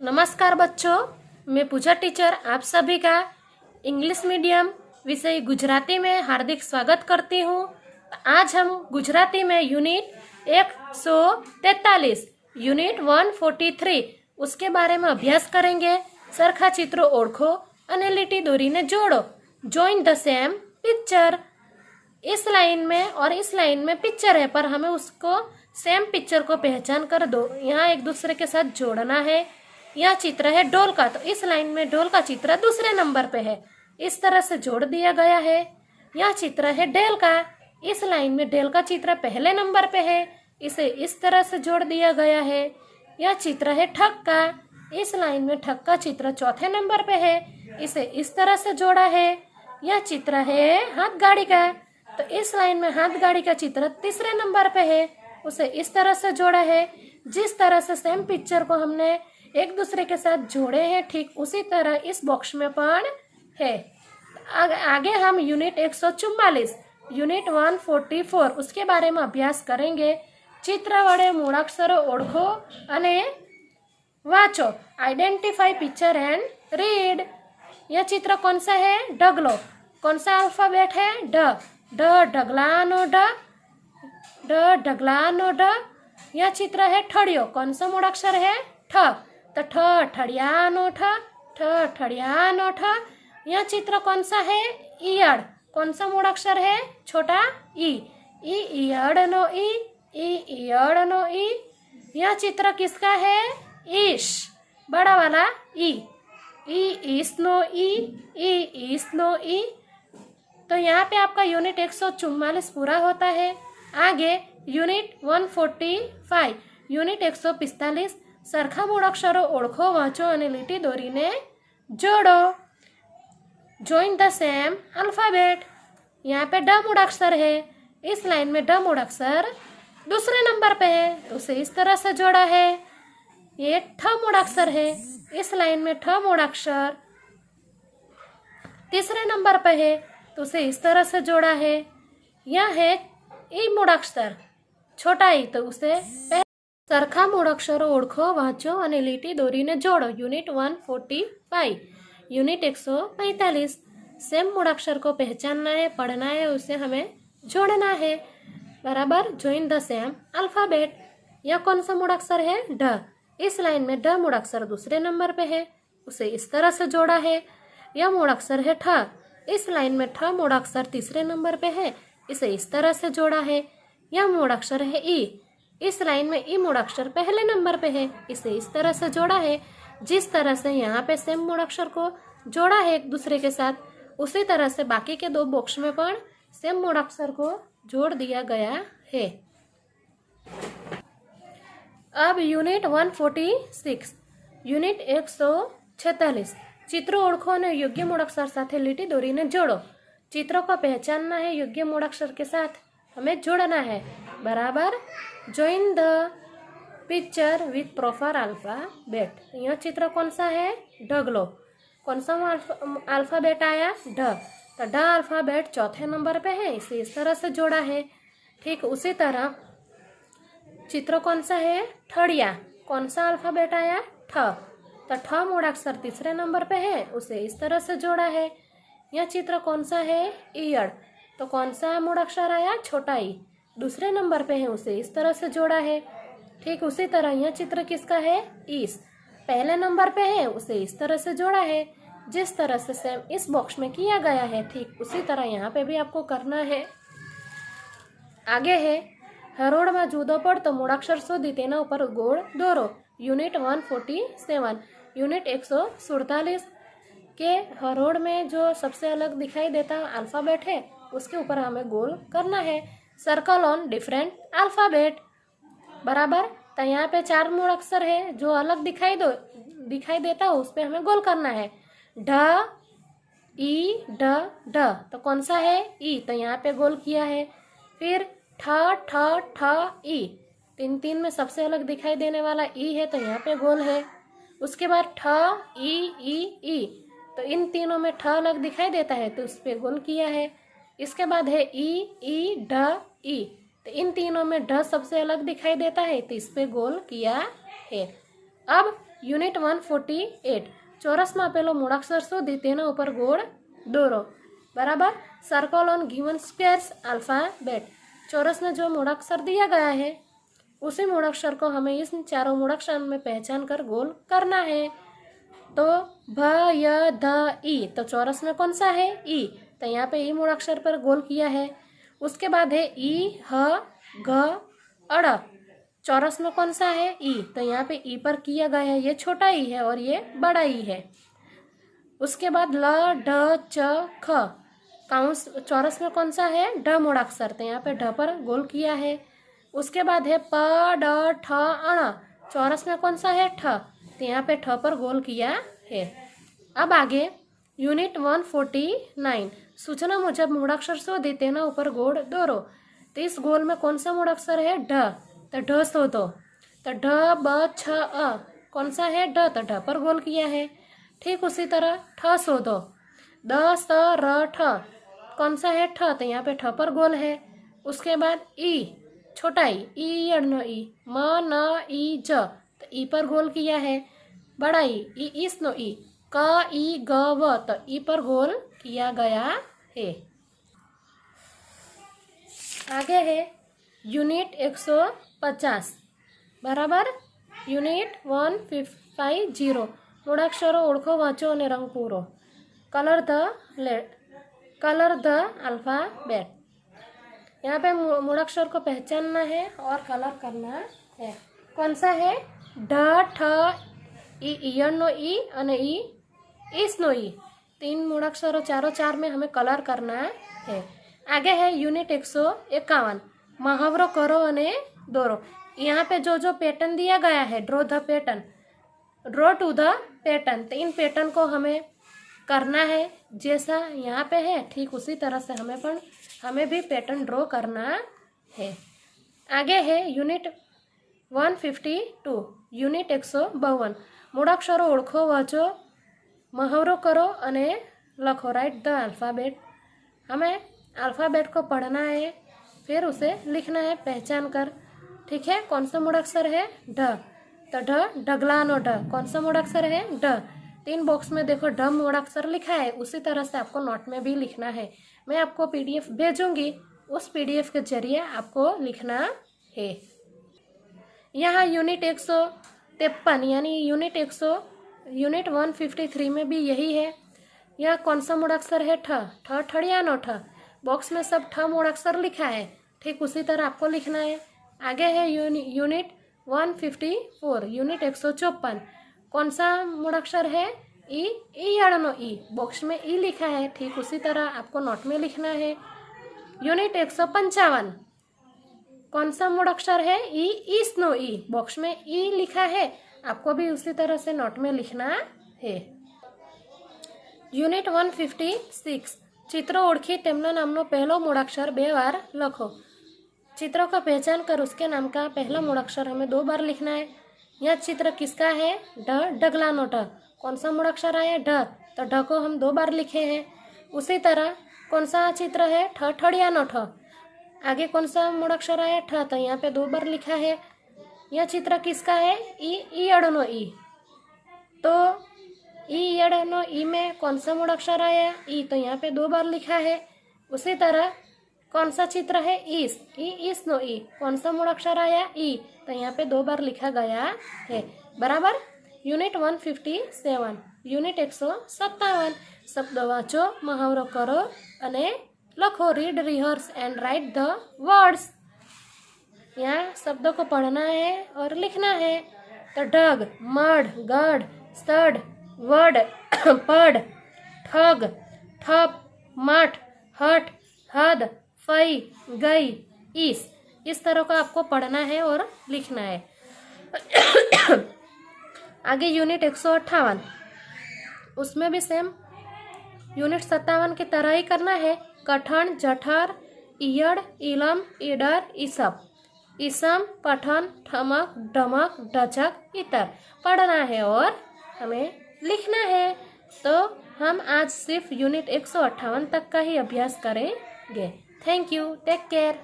नमस्कार बच्चों, मैं पूजा टीचर आप सभी का इंग्लिश मीडियम विषय गुजराती में हार्दिक स्वागत करती हूँ। आज हम गुजराती में यूनिट 143 यूनिट 143 उसके बारे में अभ्यास करेंगे। सरखा चित्रों ओळखो अने लीटी दोरीने जोड़ो। Join the same picture. इस लाइन में और इस लाइन में पिक्चर है, पर हमें उसको सेम पिक्चर को पहचान कर दो यहाँ एक दूसरे के साथ जोड़ना है। यह चित्र है डॉल का, तो इस लाइन में डॉल का चित्र दूसरे नंबर पे है, इस तरह से जोड़ दिया गया है। यह चित्र है डेल का, इस लाइन में डेल का चित्र पहले नंबर पे है, इसे इस तरह से जोड़ दिया गया है। यह चित्र है ठग का, इस लाइन में ठग का चित्र चौथे नंबर पे है, इसे इस तरह से जोड़ा है। यह चित्र है हाथ गाड़ी का, तो इस लाइन में हाथ गाड़ी का चित्र तीसरे नंबर पे है, उसे इस तरह से जोड़ा है। जिस तरह से सेम पिक्चर को हमने एक दूसरे के साथ जोड़े हैं, ठीक उसी तरह इस बॉक्स में पण है। आगे हम यूनिट 144 यूनिट 144 उसके बारे में अभ्यास करेंगे। चित्र वडे मूळाक्षरो ओळखो अने वाचो। Identify picture and read. यह चित्र कौन सा है? डगलो। कौन सा अल्फाबेट है? ड। ड ढगलानो ड, ड ढगलानो ड। यह चित्र है ठड़ियो। कौन सा मूळाक्षर है? ठ। तो ठ ठड़ियानो ठ, ठ ठड़ियानो ठ। यह चित्र कौन सा है? ईयड़। कौन सा मूळाक्षर है? छोटा ई। ई ईयड़नो ई, ई ईयड़नो ई। यह चित्र किसका है? ईश। बड़ा वाला ई। ई ईसनो ई, ई ईसनो ई। तो यहाँ पे आपका यूनिट 144 पूरा होता है। आगे यूनिट 145 यूनिट 145 सरखा मूळाक्षरो ओळखो, वांचो अने લીટી દોરીને जोड़ो। Join the same alphabet. यहाँ पे ड मूळाक्षर है, इस लाइन में ड मूळाक्षर दूसरे नंबर पे है, उसे इस तरह से जोड़ा है। ये ठ मूळाक्षर है, इस लाइन में ठ मूळाक्षर तीसरे नंबर पे है, तो उसे इस तरह से जोड़ा है। यह है ई मूळाक्षर छोटा ई, तो उसे सरखा मूळाक्षरो ओळखो, वांचो अने લીટી દોરીને जोड़ो। यूनिट 145 यूनिट 145 सेम मूळाक्षर को पहचानना है, पढ़ना है, उसे हमें जोड़ना है। बराबर। Join the same alphabet. यह कौन सा मूळाक्षर है? ड। इस लाइन में ड मूळाक्षर दूसरे नंबर पे है, उसे इस तरह से जोड़ा है। यह मूळाक्षर है ठ, इस लाइन में ठ मूळाक्षर तीसरे नंबर पे है, इसे इस तरह से जोड़ा है। यह मूळाक्षर है ई, इस लाइन में ई मूळाक्षर पहले नंबर पे है, इसे इस तरह से जोड़ा है। जिस तरह से यहाँ पे सेम मूळाक्षर को जोड़ा है एक दूसरे के साथ, उसी तरह से बाकी के दो बॉक्स में पण सेम मूळाक्षर को जोड़ दिया गया है। अब यूनिट 146 यूनिट 146 चित्रों ओळखो अने योग्य मूळाक्षर साथे લીટી દોરીને जोड़ो। चित्रों को पहचानना है, योग्य मूळाक्षर के साथ हमें जोड़ना है। बराबर। Join the picture with proper alphabet. यह चित्र कौन सा है? डगलो। कौन सा अल्फाबेट आया? ड। तो ड अल्फाबेट चौथे नंबर पे है, इसे इस तरह से जोड़ा है। ठीक उसी तरह चित्र कौन सा है? ठड़िया। कौन सा अल्फाबेट आया? ठ। तो ठ मूळाक्षर तीसरे नंबर पे है, उसे इस तरह से जोड़ा है। यह चित्र कौन सा है? ईयड़। तो कौन सा मूळाक्षर आया? छोटा ई, दूसरे नंबर पे है, उसे इस तरह से जोड़ा है। ठीक उसी तरह यह चित्र किसका है? ईस। पहले नंबर पे है, उसे इस तरह से जोड़ा है। जिस तरह से सेम इस बॉक्स में किया गया है, ठीक उसी तरह यहाँ पे भी आपको करना है। आगे है हरोड़ में जुदो पड़तो मूळाक्षर शोधी तेना ऊपर गोल दोरो। यूनिट 147 यूनिट 147 के हरोड़ में जो सबसे अलग दिखाई देता अल्फाबेट है, उसके ऊपर हमें गोल करना है। Circle on different alphabet. बराबर। तो यहाँ पे 4 मूळाक्षर है, जो अलग दिखाई देता हो उस पर हमें गोल करना है। ढ ई ड ढ, तो कौन सा है? ई, तो यहाँ पे गोल किया है। फिर ठ ठ ठ ई, तीन में सबसे अलग दिखाई देने वाला ई है, तो यहाँ पे गोल है। उसके बाद ठ ई ई ई, तो इन तीनों में ठ अलग दिखाई देता है, तो उस पर गोल किया है। इसके बाद है ई ई ढ ई, तो इन तीनों में ढ सबसे अलग दिखाई देता है, तो इस पे गोल किया है। अब યુનિટ 148 ચોરસમાં આપેલો મૂળાક્ષર શોધી તેના ઉપર ગોળ દોરો. बराबर. Circle on given squares alphabet. चौरस में जो मूळाक्षर दिया गया है उसी मूळाक्षर को हमें इस चारों मूळाक्षर में पहचान कर गोल करना है. तो भ य ध ई, तो चौरस में कौन सा है? ई. तो यहाँ पे ई मूळाक्षर पर गोल किया है. उसके बाद है ई ह घ अड़. चौरस में कौन सा है? ई. तो यहाँ पे ई पर किया गया है. ये छोटा ई है और ये बड़ा ई है. उसके बाद ल ढ च ख. काउंस चौरस में कौन सा है? ढ मूळाक्षर. तो यहाँ पे ढ पर गोल किया है. उसके बाद है प ड ठ अण. चौरस में कौन सा है? ठ. तो यहाँ पे ठ पर गोल किया है. अब आगे यूनिट 149 सूचना मुजब मूळाक्षर शोधी तेना ऊपर गोल दौरो. तो इस गोल में कौन सा मूळाक्षर है? ढ. तो ढ शोधो. तो ढ ब छ अ कौन सा है? ढ. तो ढ पर गोल किया है. ठीक उसी तरह ठ शोधो. द स र ठ कौन सा है? ठ. तो यहाँ पे ठ पर गोल है. उसके बाद ई छोटा ई अड़नो ई. म न ई ज. तो ई पर गोल किया है. बड़ा ई इस नो ई. क ई ग व. तो ई पर गोल किया गया है. आगे है यूनिट 150. बराबर. यूनिट 150 મૂળાક્ષરો ઓળખો, વાંચો અને રંગ પૂરો. Colour the alphabet. यहाँ पे मूळाक्षर को पहचानना है और कलर करना है. कौन सा है? ढ ठ ई ईयनो ई અને ई ईसनो ई. तीन मूळाक्षरों चारों चार में हमें कलर करना है. आगे है यूनिट 151 मुहावरो करो અને દોરો. यहाँ पे जो जो पैटर्न दिया गया है, draw the pattern, draw two the pattern. तो इन पैटर्न को हमें करना है. जैसा यहाँ पे है ठीक उसी तरह से हमें भी पैटर्न ड्रॉ करना है. आगे है यूनिट 152 यूनिट 152 મૂળાક્ષરો ઓળખો, વાંચો, મુહાવરો करो અને લખો. Right the alphabet. हमें अल्फ़ाबेट को पढ़ना है, फिर उसे लिखना है पहचान कर. ठीक है. कौन सा मूळाक्षर है? ढ. तो ढ ढगलानो ढ. कौन सा मूळाक्षर है? ढ. तीन बॉक्स में देखो ढ मूळाक्षर लिखा है. उसी तरह से आपको नोट में भी लिखना है. मैं आपको पीडीएफ भेजूंगी, उस पीडीएफ के जरिए आपको लिखना है. यहाँ यूनिट 153 यानी यूनिट 153 में भी यही है. यह कौन सा मूळाक्षर है? ठ. ठ ठड़ियानो ठ. बॉक्स में सब ठ मूळाक्षर लिखा है. ठीक उसी तरह आपको लिखना है. आगे है यूनिट 154 यूनिट 154. कौन सा मूळाक्षर है? ई अड़नो ई. बॉक्स में ई लिखा है. ठीक उसी तरह आपको नोट में लिखना है. यूनिट 155 कौन सा मूळाक्षर है? ई ईसनो ई. बॉक्स में ई लिखा है. आपको भी उसी तरह से नोट में लिखना है. यूनिट 156 चित्रों ओळखी तेमना नामनो पहलो मूळाक्षर 2 बार लखो. चित्रों का पहचान कर उसके नाम का पहला मूळाक्षर हमें 2 बार लिखना है. यह चित्र किसका है? ढ ढगलानो ढ. कौन सा मूळाक्षर आया? ढ. तो ढ को हम 2 बार लिखे हैं. उसी तरह कौन सा चित्र है? ठ ठड़ियानो ठ. आगे कौन सा मूळाक्षर आया? ठ. तो यहाँ पे 2 बार लिखा है. यह चित्र किसका है? ई अड़नो ई. तो ई अड़नो ई में कौन सा मूळाक्षर आया? ई. तो यहाँ पे 2 बार लिखा है. उसी तरह कौन सा चित्र है? ईस नो ई. कौन सा मूळाक्षर आया? ई. तो यहाँ पे 2 बार लिखा गया है. बराबर. यूनिट 157 यूनिट 157 शब्द वाँचो, मुहावरो करो અને लखो. Read rehearse and write the words. यहाँ शब्दों को पढ़ना है और लिखना है. तो ढग, मड, गढ़, सड, वड, पढ़, ठग, ठप, मठ, हट, हद, फई, गई, इस तरह का आपको पढ़ना है और लिखना है. आगे यूनिट 158 उसमें भी सेम यूनिट 57 की तरह ही करना है. कठण, जठर, ईयड़, इलम, ईडर, ईसप, ईसम, पठन, ठमक, ढमक, ढचक, इतर पढ़ना है और हमें लिखना है. तो हम आज सिर्फ यूनिट 158 तक का ही अभ्यास करेंगे. Thank you. Take care.